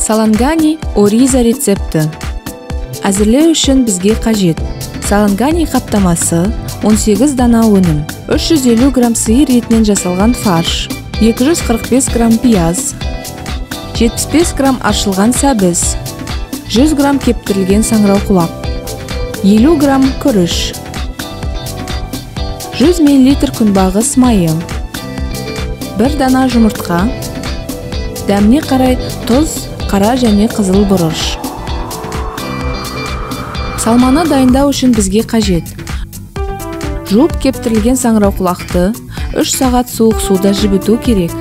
Салангани ориза рецепті. Әзірлеу үшін бізге қажет: салангани қаптамасы, 18 дана өнім, 350 грамм сиыр етінен жасалған фарш, 245 грамм пияз, 75 грамм ашылған сәбіз, 100 грамм кептірілген саңырауқұлақ, 50 грамм күріш, 100 мл күнбағыс майы, 1 дана жұмыртқа, дәміне қарай тұз, қара және қызыл бұрыш. Салманы дайындау үшін бізге қажет: жуып кептірілген саңырауқұлақты 3 сағат суық суда жібіту керек.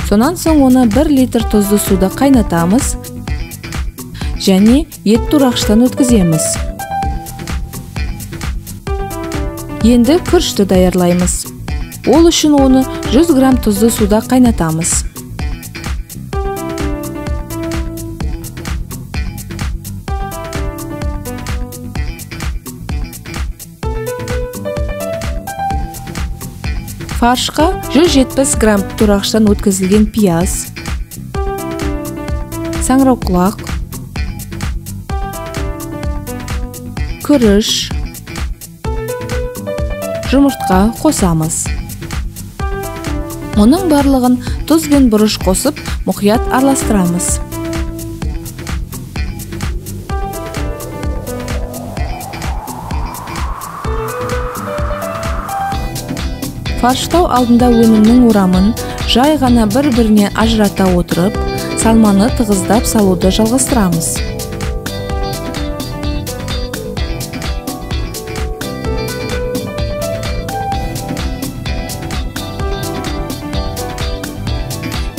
Сонан соң оны 1 литр тұзды суда қайнатамыз және ет турағыштан өткіземіз. Енді күрішті даярлаймыз. Ол үшін оны 100 грамм тұзды суда қайнатамыз. Фаршқа 170 грамм турағыштан өткізілген пияз, саңырауқұлақ, күріш, жұмыртқа қосамыз. Мұның барлығын тұз бен бұрыш қосып, мұқият араластырамыз. Фарштау алдында өнімнің орамын жай ғана бір-біріне ажырата отырып, салманы тығыздап салуды жалғастырамыз.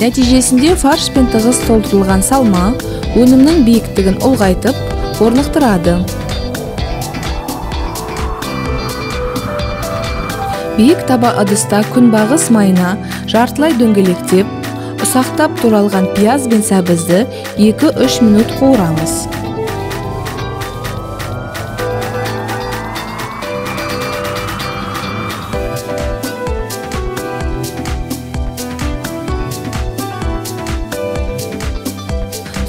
Нәтижесінде фарш пен тығыз толтырылған салма өнімнің биіктігін ұлғайтып, орнықтырады. Биік таба ыдыста күнбағыс майына жартылай дөңгелектеп, ұсақтап туралған пияз бен сәбізді 2-3 минут қуырамыз.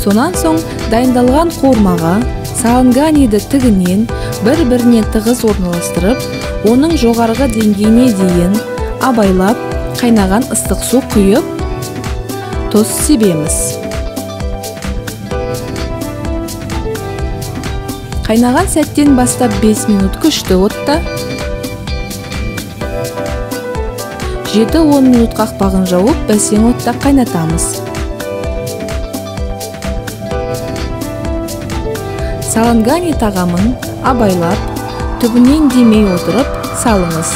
Сонан соң дайындалған қуырмаға саланганиді тігінен бір-біріне тығыз орналастырып, оның жоғарғы деңгейіне дейін абайлап қайнаған ыстық су құйып, тұз себеміз. Қайнаған сәттен бастап 5 минут күшті отта, 7-10 минут қақпағын жауып, бәсең отта қайнатамыз. Салангани тағамын абайлап, түбінен демей отырып салыңыз.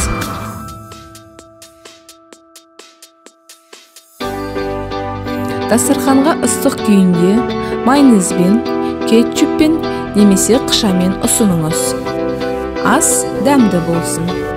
Дастарханға ыстық күйінде майонезбен, кетчуппен немесе қышамен ұсыныңыз. Ас дәмді болсын.